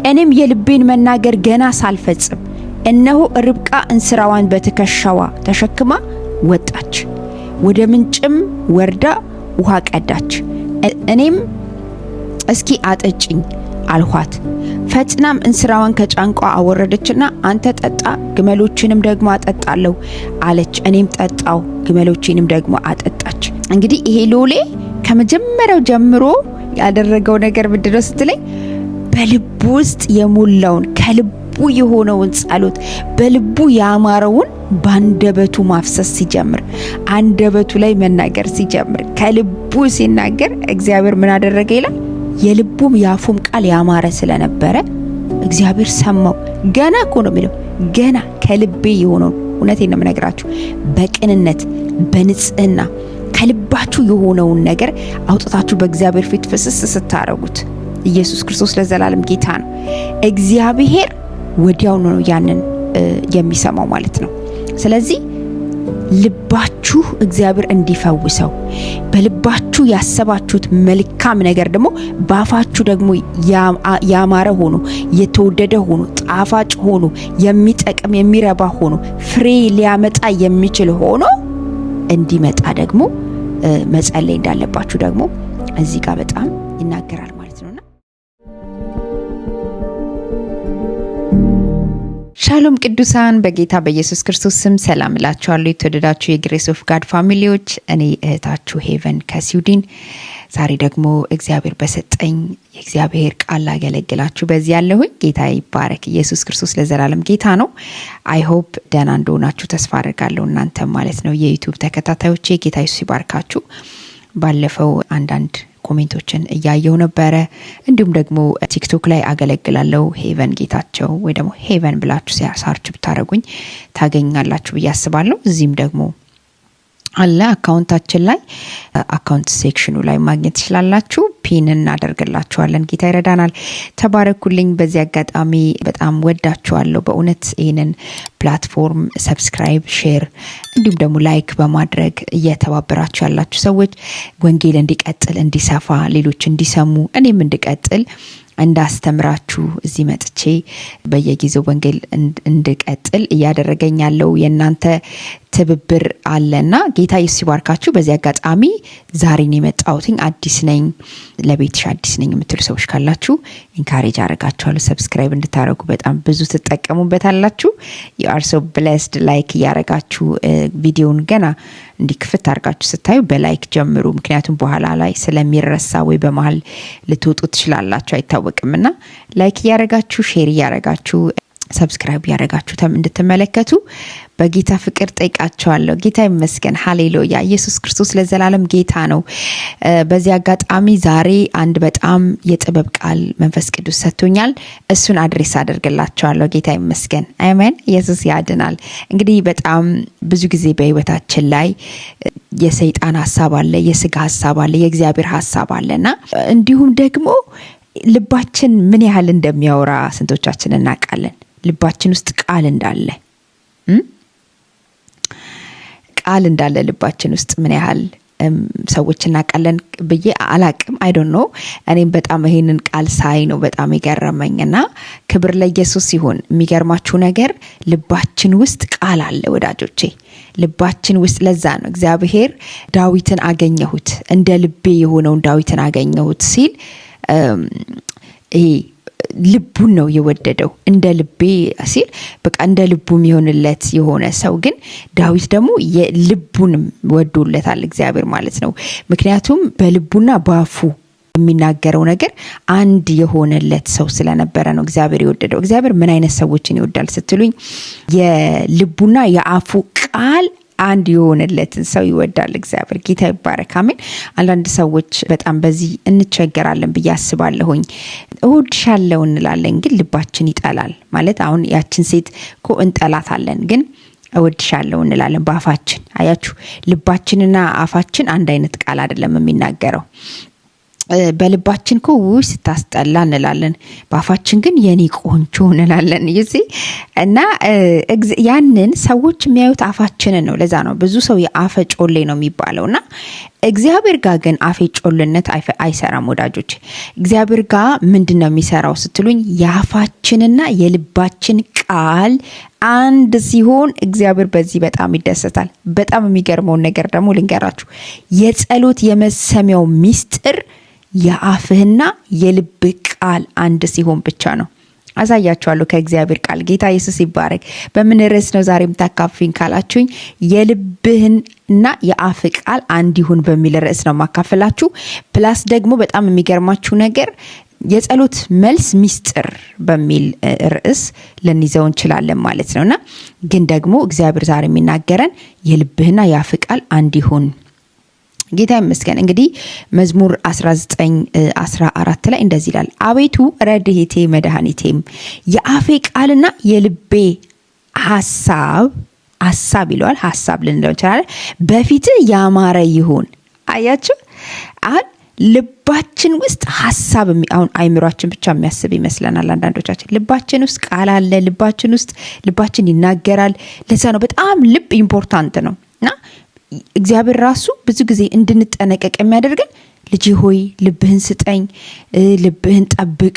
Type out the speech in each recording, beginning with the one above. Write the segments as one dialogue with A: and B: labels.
A: እኔም የልቤን መናገር ገና ሳልፈጽም እነሆ ርብቃ እንስራዋን በትከሻዋ ተሸክማ ወጣች፣ ወደ ምንጭም ወርዳ ውሃ ቀዳች። እኔም እስኪ አጠጪኝ አልኋት። ፈጽናም እንስራዋን ከጫንቋ አወረደችና አንተ ጠጣ፣ ግመሎችንም ደግሞ አጠጣለሁ አለች። እኔም ጠጣው፣ ግመሎችንም ደግሞ አጠጣች። እንግዲህ ይሄ ሎሌ ከመጀመሪያው ጀምሮ ያደረገው ነገር ምንድነው ስትለኝ በልቡ ውስጥ የሞላውን ከልቡ የሆነውን ጸሎት በልቡ ያማረውን ባንደበቱ ማፍሰስ ሲጀምር፣ አንደበቱ ላይ መናገር ሲጀምር፣ ከልቡ ሲናገር እግዚአብሔር ምን አደረገ ይላል? የልቡም ያፉም ቃል ያማረ ስለነበረ እግዚአብሔር ሰማው። ገና እኮ ነው የሚለው፣ ገና ከልቤ የሆነውን እውነቴን ነው የምነግራችሁ፣ በቅንነት በንጽህና ከልባችሁ የሆነውን ነገር አውጥታችሁ በእግዚአብሔር ፊት ፍስስ ስታረጉት፣ ኢየሱስ ክርስቶስ ለዘላለም ጌታ ነው። እግዚአብሔር ወዲያው ነው ያንን የሚሰማው ማለት ነው። ስለዚህ ልባችሁ እግዚአብሔር እንዲፈውሰው በልባችሁ ያሰባችሁት መልካም ነገር ደግሞ ባፋችሁ ደግሞ ያማረ ሆኖ የተወደደ ሆኖ ጣፋጭ ሆኖ የሚጠቅም የሚረባ ሆኖ ፍሬ ሊያመጣ የሚችል ሆኖ እንዲመጣ ደግሞ መጸለይ እንዳለባችሁ ደግሞ እዚህ ጋር በጣም ይናገራል ማለት ነውና ሻሎም ቅዱሳን በጌታ በኢየሱስ ክርስቶስ ስም ሰላም እላችኋለሁ። የተወደዳችሁ የግሬስ ኦፍ ጋድ ፋሚሊዎች፣ እኔ እህታችሁ ሄቨን ከስዊድን ዛሬ ደግሞ እግዚአብሔር በሰጠኝ የእግዚአብሔር ቃል ላገለግላችሁ በዚህ ያለሁኝ። ጌታ ይባረክ። ኢየሱስ ክርስቶስ ለዘላለም ጌታ ነው። አይ ሆፕ ደህና እንደሆናችሁ ተስፋ አደርጋለሁ። እናንተም ማለት ነው የዩቲዩብ ተከታታዮቼ ጌታ ኢየሱስ ይባርካችሁ። ባለፈው አንዳንድ ኮሜንቶችን እያየው ነበረ። እንዲሁም ደግሞ ቲክቶክ ላይ አገለግላለሁ ሄቨን ጌታቸው ወይ ደግሞ ሄቨን ብላችሁ ሰርች ብታረጉኝ ታገኛላችሁ ብዬ አስባለሁ። እዚህም ደግሞ አለ አካውንታችን ላይ አካውንት ሴክሽኑ ላይ ማግኘት ትችላላችሁ። ፒን እናደርግላችኋለን። ጌታ ይረዳናል። ተባረኩልኝ። በዚህ አጋጣሚ በጣም ወዳችኋለሁ። በእውነት ይህንን ፕላትፎርም ሰብስክራይብ፣ ሼር እንዲሁም ደግሞ ላይክ በማድረግ እየተባበራችሁ ያላችሁ ሰዎች ወንጌል እንዲቀጥል እንዲሰፋ፣ ሌሎች እንዲሰሙ እኔም እንድቀጥል እንዳስተምራችሁ እዚህ መጥቼ በየጊዜው ወንጌል እንድቀጥል እያደረገኝ ያለው የእናንተ ትብብር አለና ጌታ ኢየሱስ ይባርካችሁ። በዚህ አጋጣሚ ዛሬን የመጣሁትኝ አዲስ ነኝ፣ ለቤትሽ አዲስ ነኝ የምትሉ ሰዎች ካላችሁ ኢንካሬጅ አደርጋችኋለሁ ሰብስክራይብ እንድታረጉ። በጣም ብዙ ትጠቀሙበታላችሁ። you are so blessed። ላይክ እያረጋችሁ ቪዲዮውን ገና እንዲክፍት አርጋችሁ ስታዩ በላይክ ጀምሩ። ምክንያቱም በኋላ ላይ ስለሚረሳ ወይ በመሃል ልትወጡ ትችላላችሁ አይታወቅምና ላይክ እያረጋችሁ ሼር እያረጋችሁ ሰብስክራይብ ያረጋችሁ እንድትመለከቱ በጌታ ፍቅር ጠይቃችኋለሁ። ጌታ ይመስገን። ሃሌሉያ። ኢየሱስ ክርስቶስ ለዘላለም ጌታ ነው። በዚህ አጋጣሚ ዛሬ አንድ በጣም የጥበብ ቃል መንፈስ ቅዱስ ሰጥቶኛል። እሱን አድሬስ አደርግላችኋለሁ። ጌታ ይመስገን። አሜን። ኢየሱስ ያድናል። እንግዲህ በጣም ብዙ ጊዜ በህይወታችን ላይ የሰይጣን ሐሳብ አለ፣ የስጋ ሐሳብ አለ፣ የእግዚአብሔር ሐሳብ አለና እንዲሁም ደግሞ ልባችን ምን ያህል እንደሚያወራ ስንቶቻችን እናውቃለን? ልባችን ውስጥ ቃል እንዳለ ልባችን ውስጥ ምን ያህል ሰዎች እናውቃለን ብዬ አላቅም። አይ ዶንት ኖ። እኔም በጣም ይሄንን ቃል ሳይ ነው በጣም ይገረመኝና ክብር ለኢየሱስ ይሁን። የሚገርማችሁ ነገር ልባችን ውስጥ ቃል አለ ወዳጆቼ፣ ልባችን ውስጥ። ለዛ ነው እግዚአብሔር ዳዊትን አገኘሁት፣ እንደ ልቤ የሆነውን ዳዊትን አገኘሁት ሲል ይሄ ልቡን ነው የወደደው። እንደ ልቤ ሲል በቃ እንደ ልቡ የሚሆንለት የሆነ ሰው ግን ዳዊት ደግሞ የልቡንም ወዶለታል እግዚአብሔር ማለት ነው። ምክንያቱም በልቡና ባፉ የሚናገረው ነገር አንድ የሆነለት ሰው ስለነበረ ነው እግዚአብሔር የወደደው። እግዚአብሔር ምን አይነት ሰዎችን ይወዳል ስትሉኝ የልቡና የአፉ ቃል አንድ የሆነለትን ሰው ይወዳል እግዚአብሔር። ጌታ ይባረክ። አሜን። አንዳንድ ሰዎች በጣም በዚህ እንቸገራለን ብዬ አስባለሁኝ። እወድሻለሁ እንላለን ግን ልባችን ይጠላል ማለት አሁን ያችን ሴት እኮ እንጠላታለን ግን እወድሻለሁ እንላለን በአፋችን። አያችሁ ልባችንና አፋችን አንድ አይነት ቃል አይደለም የሚናገረው። በልባችን እኮ ውይ ስታስጠላ እንላለን፣ በአፋችን ግን የኔ ቆንጆ እንላለን። ይዚ እና ያንን ሰዎች የሚያዩት አፋችንን ነው። ለዛ ነው ብዙ ሰው የአፈ ጮሌ ነው የሚባለውና እግዚአብሔር ጋር ግን አፌ ጮልነት አይሰራም ወዳጆች። እግዚአብሔር ጋር ምንድነው የሚሰራው ስትሉኝ የአፋችንና የልባችን ቃል አንድ ሲሆን እግዚአብሔር በዚህ በጣም ይደሰታል። በጣም የሚገርመውን ነገር ደግሞ ልንገራችሁ። የጸሎት የመሰሚያው ሚስጥር የአፍህና የልብ ቃል አንድ ሲሆን ብቻ ነው። አሳያችኋለሁ ከእግዚአብሔር ቃል። ጌታ ኢየሱስ ይባረክ። በምን ርዕስ ነው ዛሬ የምታካፍኝ ካላችሁኝ የልብህና የአፍ ቃል አንድ ይሁን በሚል ርዕስ ነው ማካፈላችሁ። ፕላስ ደግሞ በጣም የሚገርማችሁ ነገር የጸሎት መልስ ሚስጥር በሚል ርዕስ ልንይዘው እንችላለን ማለት ነውና ግን ደግሞ እግዚአብሔር ዛሬ የሚናገረን የልብህና የአፍ ቃል አንድ ይሁን። ጌታ ይመስገን። እንግዲህ መዝሙር 19:14 ላይ እንደዚህ ይላል፣ አቤቱ ረድኤቴ መድኃኒቴም የአፌ ቃልና የልቤ ሐሳብ ይለዋል። ሐሳብ ልንለው እንችላለን፣ በፊትህ ያማረ ይሁን። አያችሁ፣ አሁን ልባችን ውስጥ ሐሳብ አሁን አይምሯችን ብቻ የሚያስብ ይመስለናል አንዳንዶቻችን። ልባችን ውስጥ ቃል አለ። ልባችን ይናገራል። ለዛ ነው በጣም ልብ ኢምፖርታንት ነው እና እግዚአብሔር ራሱ ብዙ ጊዜ እንድንጠነቀቅ የሚያደርገን ልጅ ሆይ ልብህን ስጠኝ፣ ልብህን ጠብቅ።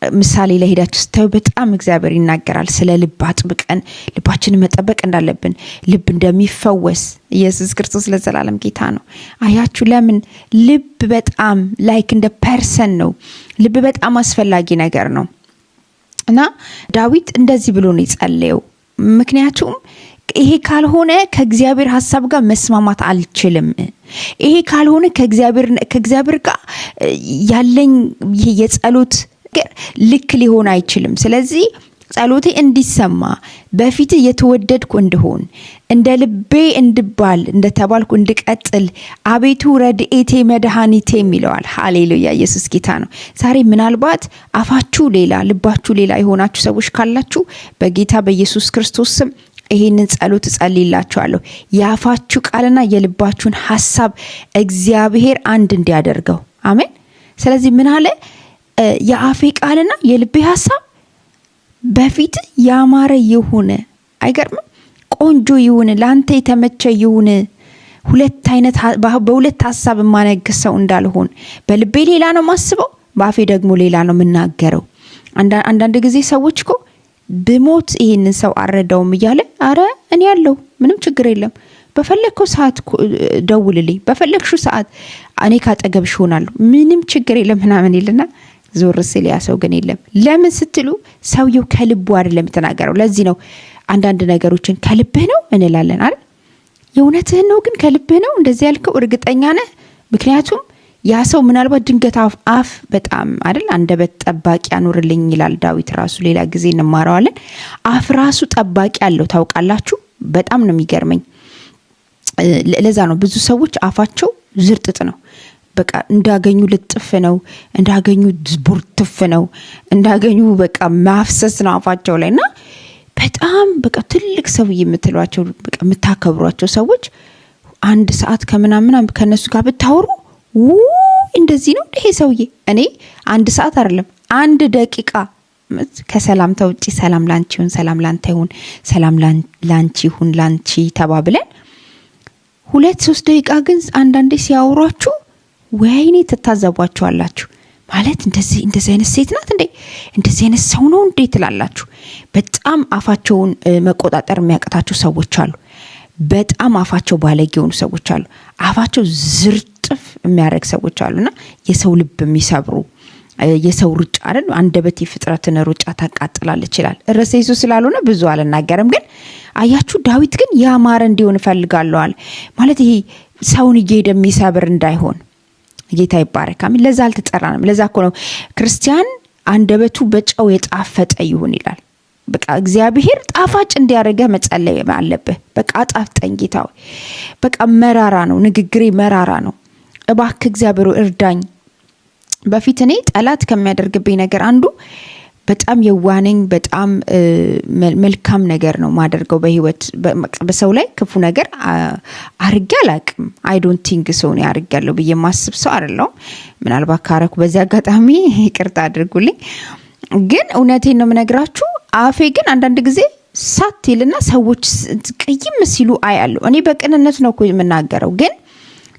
A: ምሳሌ ላይ ሄዳችሁ ስታዩ በጣም እግዚአብሔር ይናገራል ስለ ልብ አጥብቀን ልባችንን መጠበቅ እንዳለብን፣ ልብ እንደሚፈወስ። ኢየሱስ ክርስቶስ ለዘላለም ጌታ ነው። አያችሁ ለምን ልብ በጣም ላይክ እንደ ፐርሰን ነው። ልብ በጣም አስፈላጊ ነገር ነው እና ዳዊት እንደዚህ ብሎ ነው የጸለየው። ምክንያቱም ይሄ ካልሆነ ከእግዚአብሔር ሐሳብ ጋር መስማማት አልችልም። ይሄ ካልሆነ ከእግዚአብሔር ጋር ያለኝ የጸሎት ልክ ሊሆን አይችልም። ስለዚህ ጸሎቴ እንዲሰማ በፊት የተወደድኩ እንደሆን እንደ ልቤ እንድባል እንደተባልኩ እንድቀጥል አቤቱ ረድኤቴ መድኃኒቴ ይለዋል። ሃሌሉያ! ኢየሱስ ጌታ ነው። ዛሬ ምናልባት አፋችሁ ሌላ ልባችሁ ሌላ የሆናችሁ ሰዎች ካላችሁ በጌታ በኢየሱስ ክርስቶስ ስም ይሄንን ጸሎት ጸልይላችኋለሁ። የአፋችሁ ቃልና የልባችሁን ሐሳብ እግዚአብሔር አንድ እንዲያደርገው አሜን። ስለዚህ ምን አለ? የአፌ ቃልና የልቤ ሐሳብ በፊት ያማረ ይሁን። አይገርምም? ቆንጆ ይሁን፣ ላንተ የተመቸ ይሁን። በሁለት ሐሳብ ማነግሰው እንዳልሆን፣ በልቤ ሌላ ነው ማስበው፣ በአፌ ደግሞ ሌላ ነው የምናገረው። አንዳንድ ጊዜ ሰዎች እኮ ብሞት ይሄንን ሰው አረዳውም እያለ አረ እኔ ያለው ምንም ችግር የለም፣ በፈለግከው ሰዓት ደውልልኝ፣ በፈለግሽው ሰዓት እኔ ካጠገብሽ ሆናለሁ፣ ምንም ችግር የለም ምናምን ይልና ዞር ሲል ያ ሰው ግን የለም። ለምን ስትሉ ሰውየው ከልቡ አይደለም የተናገረው። ለዚህ ነው አንዳንድ ነገሮችን ከልብህ ነው እንላለን አይደል? የእውነትህን ነው ግን ከልብህ ነው እንደዚህ ያልከው እርግጠኛ ነህ? ምክንያቱም ያ ሰው ምናልባት ድንገት አፍ በጣም አይደል አንደበት ጠባቂ ያኖርልኝ ይላል ዳዊት ራሱ። ሌላ ጊዜ እንማራዋለን። አፍ ራሱ ጠባቂ አለው ታውቃላችሁ። በጣም ነው የሚገርመኝ። ለዛ ነው ብዙ ሰዎች አፋቸው ዝርጥጥ ነው። በቃ እንዳገኙ ልጥፍ ነው፣ እንዳገኙ ቡርትፍ ነው፣ እንዳገኙ በቃ ማፍሰስ ነው አፋቸው ላይና በጣም በቃ ትልቅ ሰው የምትሏቸው በቃ የምታከብሯቸው ሰዎች አንድ ሰዓት ከምናምን ከነሱ ጋር ብታወሩ እንደዚህ ነው ይሄ ሰውዬ። እኔ አንድ ሰዓት አይደለም አንድ ደቂቃ ከሰላምታ ውጪ ሰላም ላንቺ ይሁን፣ ሰላም ላንተ ይሁን፣ ሰላም ላንቺ ይሁን፣ ላንቺ ተባብለን 2-3 ደቂቃ ግን አንዳንዴ ሲያወሯችሁ ወይኔ ተታዘቧቸዋላችሁ። ማለት እንደዚህ አይነት ሴት ናት እንዴ? እንደዚህ አይነት ሰው ነው እንዴ ትላላችሁ። በጣም አፋቸውን መቆጣጠር የሚያቀታቸው ሰዎች አሉ። በጣም አፋቸው ባለጌ የሆኑ ሰዎች አሉ። አፋቸው ዝርጥፍ የሚያደርግ ሰዎች አሉና የሰው ልብ የሚሰብሩ የሰው ሩጫ አይደል? አንደበት የፍጥረትን ሩጫ ታቃጥላለች ይላል። ርዕሰ ኢየሱስ ስላልሆነ ብዙ አልናገርም። ግን አያችሁ ዳዊት ግን ያማረ እንዲሆን ፈልጋለዋል። ማለት ይሄ ሰውን እየሄደ የሚሰብር እንዳይሆን ጌታ ይባረክ። አሜን። ለዛ አልተጠራንም። ለዛ እኮ ነው ክርስቲያን አንደበቱ በጨው የጣፈጠ ይሁን ይላል። በቃ እግዚአብሔር ጣፋጭ እንዲያደርገ መጸለይ አለብህ። በቃ አጣፍጠኝ ጌታ ሆይ፣ በቃ መራራ ነው ንግግሬ፣ መራራ ነው፣ እባክህ እግዚአብሔር እርዳኝ። በፊት እኔ ጠላት ከሚያደርግብኝ ነገር አንዱ በጣም የዋነኝ በጣም መልካም ነገር ነው ማደርገው በህይወት በሰው ላይ ክፉ ነገር አርጌ አላቅም I don't think so ነው ያርጋለሁ ብዬ ማስብ ሰው አይደለም ምናልባት ካረኩ በዚህ አጋጣሚ ይቅርታ አድርጉልኝ ግን እውነቴን ነው የምነግራችሁ አፌ ግን አንዳንድ ጊዜ ሳትልና ሰዎች ቅይም ሲሉ አያለሁ እኔ በቅንነት ነው እኮ የምናገረው ግን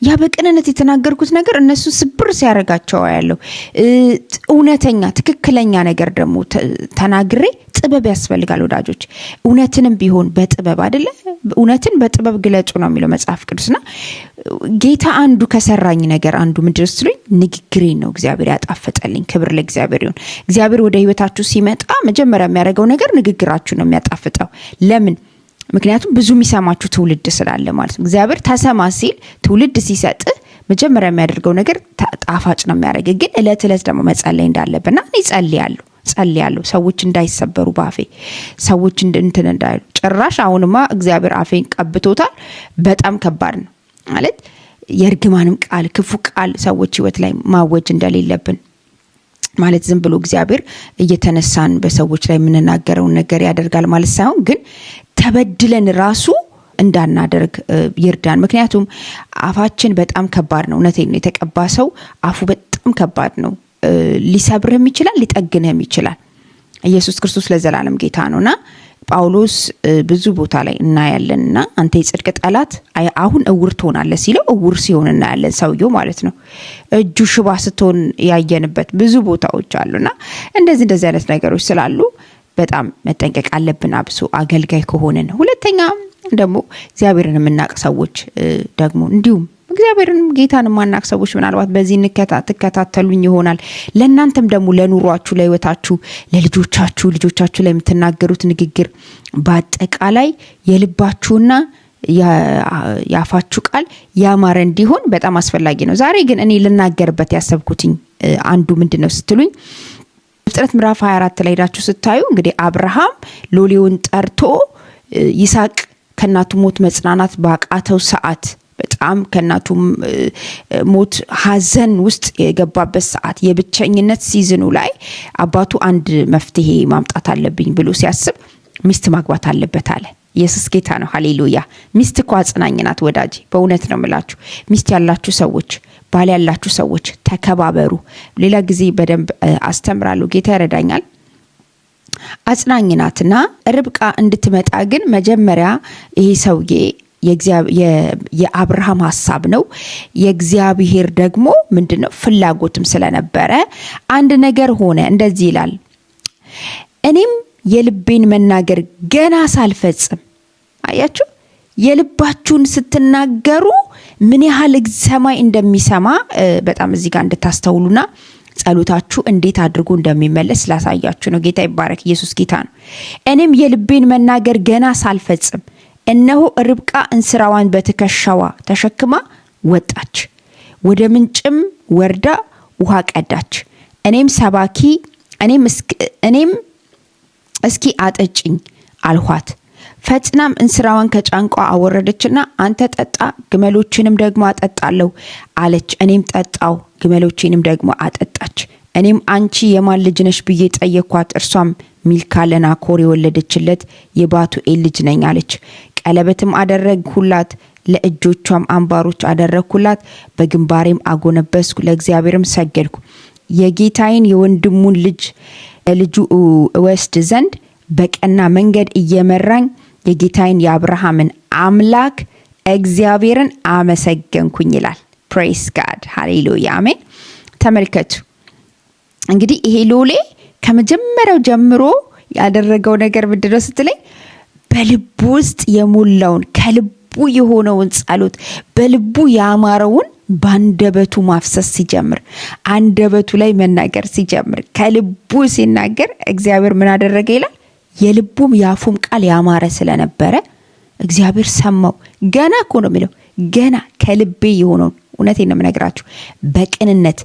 A: ያ በቅንነት የተናገርኩት ነገር እነሱ ስብር ሲያረጋቸው አያለሁ እውነተኛ ትክክለኛ ነገር ደግሞ ተናግሬ ጥበብ ያስፈልጋል ወዳጆች እውነትንም ቢሆን በጥበብ አይደለ እውነትን በጥበብ ግለጹ ነው የሚለው መጽሐፍ ቅዱስና ጌታ አንዱ ከሰራኝ ነገር አንዱ ምንድነው ስለኝ ንግግሬን ነው እግዚአብሔር ያጣፈጠልኝ ክብር ለእግዚአብሔር ይሁን እግዚአብሔር ወደ ህይወታችሁ ሲመጣ መጀመሪያ የሚያደርገው ነገር ንግግራችሁ ነው የሚያጣፍጠው ለምን ምክንያቱም ብዙ የሚሰማችሁ ትውልድ ስላለ ማለት ነው እግዚአብሔር ተሰማ ሲል ትውልድ ሲሰጥ መጀመሪያ የሚያደርገው ነገር ጣፋጭ ነው የሚያደርግ ግን እለት ደግሞ መጸለይ እንዳለብና እኔ ጸልያለሁ ሰዎች እንዳይሰበሩ ባፌ ሰዎች እንትን እንዳይሉ ጭራሽ አሁንማ እግዚአብሔር አፌን ቀብቶታል በጣም ከባድ ነው ማለት የርግማንም ቃል ክፉ ቃል ሰዎች ህይወት ላይ ማወጅ እንደሌለብን ማለት ዝም ብሎ እግዚአብሔር እየተነሳን በሰዎች ላይ ምንናገረው ነገር ያደርጋል ማለት ሳይሆን ግን ተበድለን ራሱ እንዳናደርግ ይርዳን ምክንያቱም አፋችን በጣም ከባድ ነው እውነቴን ነው የተቀባ ሰው አፉ በጣም ከባድ ነው ሊሰብርህም ይችላል ሊጠግንህም ይችላል ኢየሱስ ክርስቶስ ለዘላለም ጌታ ነውና ጳውሎስ ብዙ ቦታ ላይ እናያለንና አንተ የጽድቅ ጠላት አሁን እውር ትሆናለህ ሲለው እውር ሲሆን እናያለን ሰውየው ማለት ነው እጁ ሽባ ስትሆን ያየንበት ብዙ ቦታዎች አሉና እንደዚህ አይነት ነገሮች ስላሉ በጣም መጠንቀቅ አለብን አብሶ አገልጋይ ከሆነን ሁለተኛ ደግሞ እግዚአብሔርን የምናቅ ሰዎች ደግሞ እንዲሁም እግዚአብሔርን ጌታን ማናቅ ሰዎች ምናልባት በዚህ ተከታተሉኝ ይሆናል ለእናንተም ደግሞ ለኑሯችሁ ለህይወታችሁ ልጆቻችሁ ላይ የምትናገሩት ንግግር በአጠቃላይ የልባችሁና ያፋችሁ ቃል ያማረ እንዲሆን በጣም አስፈላጊ ነው ዛሬ ግን እኔ ልናገርበት ያሰብኩትኝ አንዱ ምንድነው ስትሉኝ ፍጥረት ምዕራፍ 24 ላይ ሄዳችሁ ስታዩ እንግዲህ አብርሃም ሎሌውን ጠርቶ ይስሐቅ ከናቱ ሞት መጽናናት ባቃተው ሰዓት በጣም ከናቱ ሞት ሐዘን ውስጥ የገባበት ሰዓት የብቸኝነት ሲዝኑ ላይ አባቱ አንድ መፍትሄ ማምጣት አለብኝ ብሎ ሲያስብ ሚስት ማግባት አለበት አለ ኢየሱስ ጌታ ነው ሃሌሉያ ሚስት እኮ አጽናኝ ናት ወዳጅ በእውነት ነው የምላችሁ ሚስት ያላችሁ ሰዎች ባል ያላችሁ ሰዎች ተከባበሩ ሌላ ጊዜ በደንብ አስተምራለሁ ጌታ ይረዳኛል አጽናኝ ናትና ርብቃ እንድትመጣ ግን መጀመሪያ ይሄ ሰውዬ የአብርሃም ሐሳብ ነው የእግዚአብሔር ደግሞ ምንድነው ፍላጎትም ስለነበረ አንድ ነገር ሆነ እንደዚህ ይላል እኔም የልቤን መናገር ገና ሳልፈጽም አያችሁ የልባችሁን ስትናገሩ ምን ያህል ሰማይ እንደሚሰማ በጣም እዚህ ጋር እንድታስተውሉና ጸሎታችሁ እንዴት አድርጎ እንደሚመለስ ላሳያችሁ ነው ጌታ ይባረክ ኢየሱስ ጌታ ነው እኔም የልቤን መናገር ገና ሳልፈጽም እነሆ ርብቃ እንስራዋን በትከሻዋ ተሸክማ ወጣች ወደ ምንጭም ወርዳ ውሃ ቀዳች እኔም እስኪ አጠጭኝ አልኋት ፈጽናም እንስራዋን ከጫንቋ አወረደችና አንተ ጠጣ ግመሎችንም ደግሞ አጠጣለሁ አለች እኔም ጠጣው ግመሎችንም ደግሞ አጠጣች እኔም አንቺ የማን ልጅ ነሽ ብዬ ጠየኳት እርሷም ሚልካ ለናኮር የወለደችለት የባቱኤል ልጅ ነኝ አለች ቀለበትም አደረግሁላት ለእጆቿም አንባሮች አደረግሁላት በግንባሬም አጎነበስኩ ለእግዚአብሔርም ሰገድኩ የጌታዬን የወንድሙን ልጁ እወስድ ዘንድ በቀና መንገድ እየመራኝ የጌታዬን የአብርሃምን አምላክ እግዚአብሔርን አመሰገንኩኝ ይላል ፕሬስ ጋድ ሃሌሉያ አሜን ተመልከቱ እንግዲህ ይሄ ሎሌ ከመጀመሪያው ጀምሮ ያደረገው ነገር ምንድነው ስትለኝ በልቡ ውስጥ የሞላውን ከልቡ የሆነውን ጸሎት በልቡ ያማረውን ባንደበቱ ማፍሰስ ሲጀምር አንደበቱ ላይ መናገር ሲጀምር ከልቡ ሲናገር እግዚአብሔር ምን አደረገ ይላል የልቡም ያፉም ቃል ያማረ ስለነበረ እግዚአብሔር ሰማው ገና እኮ ነው የሚለው ገና ከልቤ የሆነውን እውነቴን ነው የምነግራችሁ በቅንነት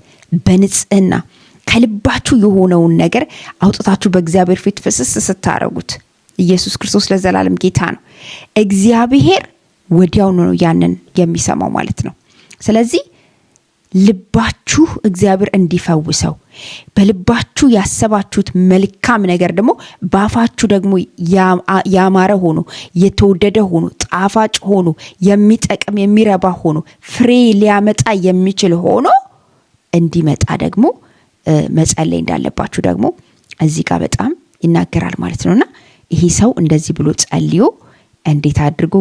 A: በንጽህና ከልባችሁ የሆነውን ነገር አውጥታችሁ በእግዚአብሔር ፊት ፍስስ ስታረጉት ኢየሱስ ክርስቶስ ለዘላለም ጌታ ነው እግዚአብሔር ወዲያው ነው ያንን የሚሰማው ማለት ነው ስለዚህ ልባችሁ እግዚአብሔር እንዲፈውሰው በልባችሁ ያሰባችሁት መልካም ነገር ደግሞ ባፋችሁ ደግሞ ያማረ ሆኖ የተወደደ ሆኖ ጣፋጭ ሆኖ የሚጠቅም የሚረባ ሆኖ ፍሬ ሊያመጣ የሚችል ሆኖ እንዲመጣ ደግሞ መጸለይ እንዳለባችሁ ደግሞ እዚህ ጋር በጣም ይናገራል ማለት ነውና ይሄ ሰው እንደዚህ ብሎ ጸልዮ እንዴት አድርጎ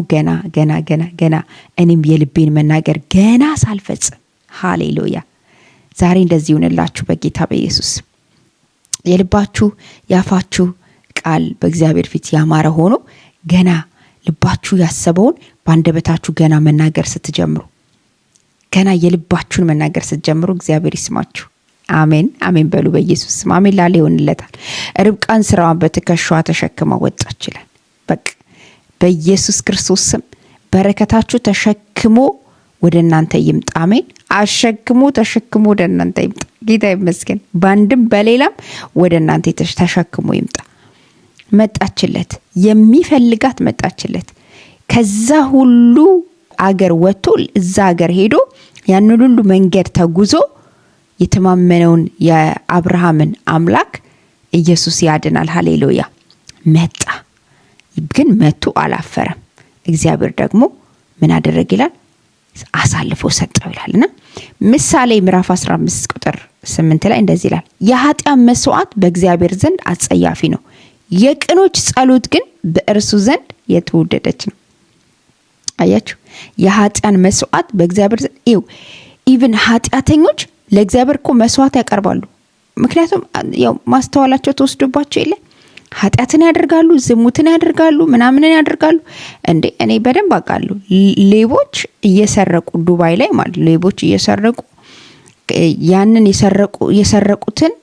A: ገና እኔም የልቤን መናገር ገና ሳልፈጽም ሃሌሉያ ዛሬ እንደዚህ ይሁንላችሁ በጌታ በኢየሱስ የልባችሁ ያፋችሁ ቃል በእግዚአብሔር ፊት ያማረ ሆኖ ገና ልባችሁ ያሰበውን ባንደበታችሁ ገና መናገር ስትጀምሩ ገና የልባችሁን መናገር ስትጀምሩ እግዚአብሔር ይስማችሁ አሜን በሉ በኢየሱስ ስም አሜን ላለ ይሆንለታል ርብቃን ስራዋን በትከሻዋ ተሸክማ ወጣች ይላል በቃ በኢየሱስ ክርስቶስ ስም በረከታችሁ ተሸክሞ ወደ እናንተ ይምጣ አሜን አሸክሞ ተሸክሞ ወደ እናንተ ይምጣ ጌታ ይመስገን ባንድም በሌላም ወደ እናንተ ተሸክሞ ይምጣ መጣችለት የሚፈልጋት መጣችለት ከዛ ሁሉ አገር ወጥቶ እዛ አገር ሄዶ ያን ሁሉ መንገድ ተጉዞ የተማመነውን የአብርሃምን አምላክ ኢየሱስ ያድናል ሃሌሉያ መጣ ግን መጥቶ አላፈረም እግዚአብሔር ደግሞ ምን አደረገ ይላል አሳልፎ ሰጠው ይላልና ምሳሌ ምዕራፍ 15 ቁጥር 8 ላይ እንደዚህ ይላል የኃጢአን መስዋዕት በእግዚአብሔር ዘንድ አጸያፊ ነው የቅኖች ጸሎት ግን በእርሱ ዘንድ የተወደደች ነው አያችሁ የኃጢአን መስዋዕት በእግዚአብሔር ዘንድ ኢቭን ኃጢአተኞች ለእግዚአብሔር እኮ መስዋዕት ያቀርባሉ ምክንያቱም ያው ማስተዋላቸው ተወስዶባቸው የለ ኃጢአትን ያደርጋሉ ዝሙትን ያደርጋሉ ምናምንን ያደርጋሉ እንዴ እኔ በደንብ አውቃለሁ ሌቦች እየሰረቁ ዱባይ ላይ ማለት ሌቦች እየሰረቁ ያንን የሰረቁትን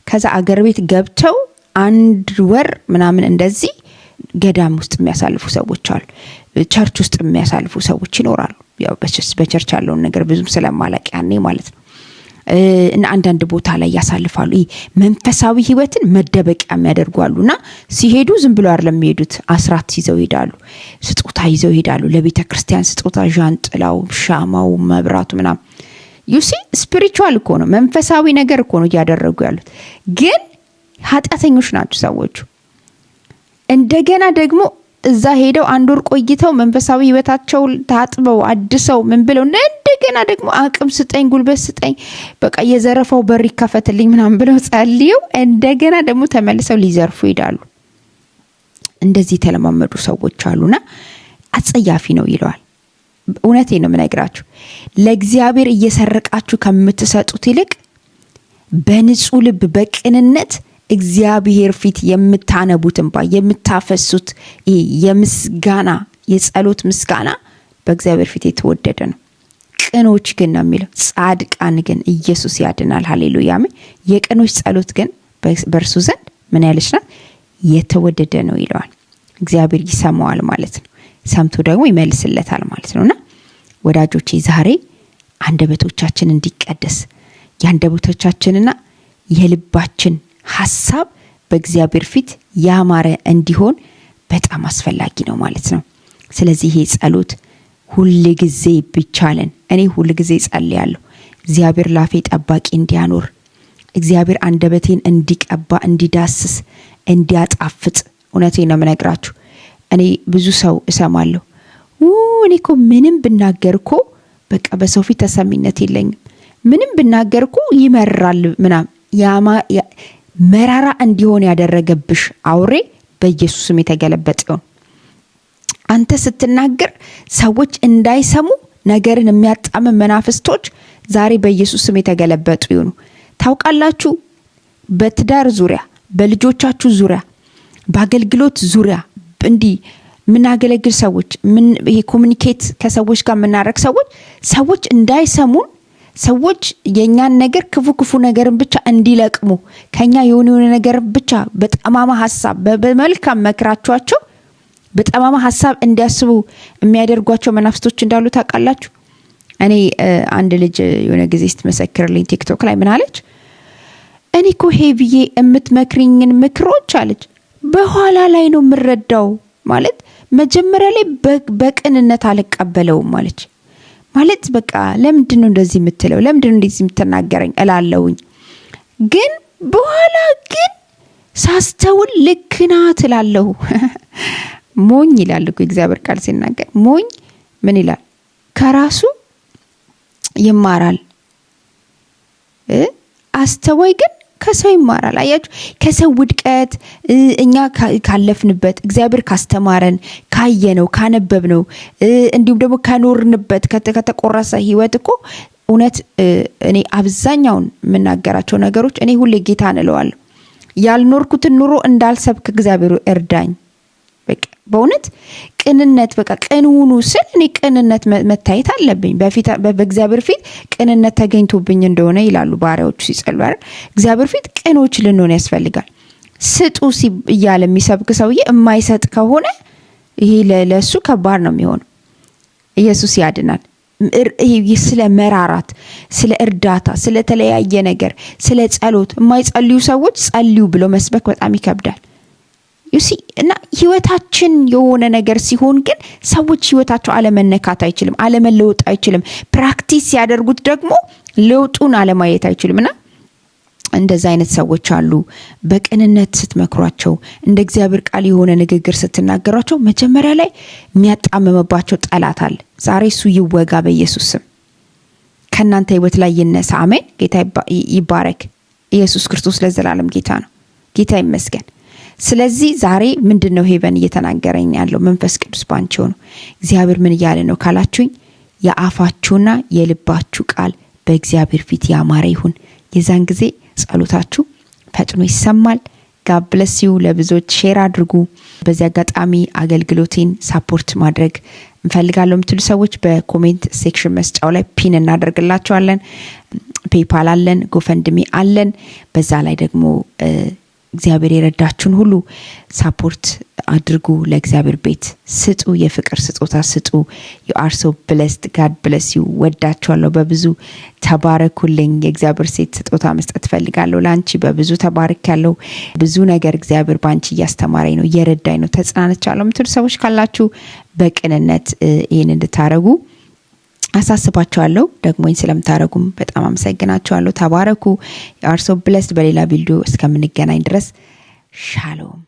A: ከዛ አገር ቤት ገብተው 1 ወር ምናምን እንደዚህ ገዳም ውስጥ የሚያሳልፉ ሰዎች አሉ ቸርች ውስጥ የሚያሳልፉ ሰዎች ይኖራሉ ያው በቸርች ያለውን ነገር ብዙም ስለማላቅ ያኔ ማለት ነው እና አንዳንድ ቦታ ላይ ያሳልፋሉ መንፈሳዊ ህይወትን መደበቂያ የሚያደርጓሉና ሲሄዱ ዝም ብሎ አይደለም የሚሄዱት አስራት ይዘው ይሄዳሉ ስጦታ ይዘው ይሄዳሉ ለቤተክርስቲያን ስጦታ ዣንጥላው ሻማው መብራቱ ምናምን ዩሲ ስፒሪቹዋል እኮ ነው መንፈሳዊ ነገር እኮ ነው ያደረጉ ያሉት ግን ኃጢአተኞች ናቸው ሰዎቹ እንደገና ደግሞ እዛ ሄደው 1 ወር ቆይተው መንፈሳዊ ህይወታቸው ታጥበው አድሰው ምን ብለው እንደገና ደግሞ አቅም ስጠኝ ጉልበት ስጠኝ በቃ የዘረፈው በር ይከፈትልኝ ምናምን ብለው ጸልየው እንደገና ደግሞ ተመልሰው ሊዘርፉ ይላሉ እንደዚህ ተለማመዱ ሰዎች አሉና አጸያፊ ነው ይለዋል እውነቴን ነው የምነግራችሁ ለእግዚአብሔር እየሰረቃችሁ ከምትሰጡት ይልቅ በንጹህ ልብ በቅንነት እግዚአብሔር ፊት የምታነቡትን የምታፈሱት የምስጋና የጸሎት ምስጋና በእግዚአብሔር ፊት የተወደደ ነው ቅኖች ግን ነው የሚለው ጻድቃን ግን ኢየሱስ ያድናል ሃሌሉያ የቅኖች ጸሎት ግን በእርሱ ዘንድ ምን ያለች ናት የተወደደ ነው ይለዋል እግዚአብሔር ይሰማዋል ማለት ነው ሰምቶ ደግሞ ይመልስለታል ማለት ነውና ወዳጆቼ ዛሬ አንደበቶቻችን እንዲቀደስ የአንደበቶቻችንና የልባችን ሐሳብ በእግዚአብሔር ፊት ያማረ እንዲሆን በጣም አስፈላጊ ነው ማለት ነው ስለዚህ ይሄ ጸሎት ሁሉ ጊዜ ቢቻለን እኔ ሁሉ ጊዜ ጸልያለሁ እግዚአብሔር ላፌ ጠባቂ እንዲያኖር እግዚአብሔር አንደበቴን እንዲቀባ እንዲዳስስ እንዲያጣፍጥ እውነቴን ነው የምነግራችሁ እኔ ብዙ ሰው እሰማለሁ እኔ እኮ ምንም ብናገርኮ በቃ በሰው ፊት ተሰሚነት የለኝም ምንም ብናገርኮ ይመራል ምናምን መራራ እንዲሆን ያደረገብሽ አውሬ በኢየሱስም የተገለበጠ ይሁን አንተ ስትናገር ሰዎች እንዳይሰሙ ነገርን የሚያጣምም መናፍስቶች ዛሬ በኢየሱስም የተገለበጡ ይሁኑ ታውቃላችሁ በትዳር ዙሪያ በልጆቻችሁ ዙሪያ በአገልግሎት ዙሪያ እንዲ ምናገለግል ሰዎች ይሄ ኮሙኒኬት ከሰዎች ጋር ምናረክ ሰዎች እንዳይሰሙን ሰዎች የኛን ነገር ክፉ ነገርን ብቻ እንዲለቅሙ ከኛ የሆነ ነገር ብቻ በጠማማ ሐሳብ በመልካም መክራቸዋቸው በጠማማ ሐሳብ እንዲያስቡ የሚያደርጓቸው መናፍስቶች እንዳሉ ታውቃላችሁ እኔ አንድ ልጅ የሆነ ጊዜ ስትመሰክርልኝ ቲክቶክ ላይ ምን አለች እኔ እኮ ሄቪዬ እምትመክሪኝን ምክሮች አለች በኋላ ላይ ነው ምረዳው ማለት መጀመሪያ ላይ በቅንነት አልቀበለውም ማለት በቃ ለምንድን ነው እንደዚህ የምትለው ለምንድን ነው እንደዚህ የምትናገረኝ እላለሁኝ ግን በኋላ ግን ሳስተውል ልክ ናት እላለሁ። ሞኝ ይላል እኮ እግዚአብሔር ቃል ሲናገር። ሞኝ ምን ይላል? ከራሱ ይማራል፣ አስተዋይ ግን ከሰው ይማራል። አያችሁ፣ ከሰው ውድቀት እኛ ካለፍንበት፣ እግዚአብሔር ካስተማረን፣ ካየነው፣ ካነበብነው እንዲሁም ደግሞ ከኖርንበት ከተቆረሰ ህይወት እኮ እውነት እኔ አብዛኛውን የምናገራቸው ነገሮች እኔ ሁሌ ጌታን እለዋለሁ። ያልኖርኩትን ኑሮ እንዳልሰብክ እግዚአብሔር እርዳኝ። በቃ በእውነት ቅንነት፣ በቃ ቅን ሁኑ ስል እኔ ቅንነት መታየት አለብኝ በእግዚአብሔር ፊት ቅንነት ተገኝቶብኝ እንደሆነ ይላሉ ባሪያዎቹ ሲጸልዩ አይደል? እግዚአብሔር ፊት ቅኖች ልንሆን ያስፈልጋል። ስጡ እያለ የሚሰብክ ሰውዬ የማይሰጥ ከሆነ ይሄ ለሱ ከባድ ነው የሚሆነው። ኢየሱስ ያድናል። ስለ መራራት፣ ስለ እርዳታ፣ ስለ ተለያየ ነገር፣ ስለ ጸሎት የማይጸልዩ ሰዎች ጸልዩ ብሎ መስበክ በጣም ይከብዳል። ዩሲ እና ህይወታችን የሆነ ነገር ሲሆን ግን ሰዎች ህይወታቸው አለመነካት አይችልም፣ አለመለወጥ አይችልም። ፕራክቲስ ያደርጉት ደግሞ ለውጡን አለማየት አይችልምና እንደዛ አይነት ሰዎች አሉ። በቅንነት ስትመክሯቸው፣ እንደ እግዚአብሔር ቃል የሆነ ንግግር ስትናገሯቸው መጀመሪያ ላይ የሚያጣመመባቸው ጠላት አለ። ዛሬ እሱ ይወጋ በኢየሱስ ስም። ከእናንተ ህይወት ላይ ይነሳ። አሜን። ጌታ ይባረክ። ኢየሱስ ክርስቶስ ለዘላለም ጌታ ነው። ጌታ ይመስገን። ስለዚህ ዛሬ ምንድነው ሄቨን እየተናገረኝ ያለው? መንፈስ ቅዱስ ባንቺ ነው። እግዚአብሔር ምን እያለ ነው ካላችሁኝ፣ የአፋችሁና የልባችሁ ቃል በእግዚአብሔር ፊት ያማረ ይሁን። የዛን ጊዜ ጸሎታችሁ ፈጥኖ ይሰማል። ጋድ ብለስ ዩ። ለብዙዎች ሼር አድርጉ። በዚህ አጋጣሚ አገልግሎቴን ሳፖርት ማድረግ እንፈልጋለሁ የምትሉ ሰዎች በኮሜንት ሴክሽን መስጫው ላይ ፒን እናደርግላችኋለን። ፔይፓል አለን፣ ጎፈንድሚ አለን። በዛ ላይ ደግሞ እግዚአብሔር የረዳችሁን ሁሉ ሳፖርት አድርጉ። ለእግዚአብሔር ቤት ስጡ፣ የፍቅር ስጦታ ስጡ። you are so blessed. God bless you. ወዳችኋለሁ። በብዙ ተባረኩልኝ። የእግዚአብሔር ሴት ስጦታ መስጠት ፈልጋለሁ። ላንቺ በብዙ ተባረክያለሁ። ብዙ ነገር እግዚአብሔር ባንቺ እያስተማረኝ ነው፣ እየረዳኝ ነው፣ ተጽናንቻለሁ የምትሉ ሰዎች ካላችሁ በቅንነት ይሄን እንድታረጉ አሳስባችኋለሁ። ደግሞኝ ስለምታረጉም በጣም አመሰግናችኋለሁ። ተባረኩ። you are so blessed። በሌላ ቪዲዮ እስከምንገናኝ ድረስ ሻሎም።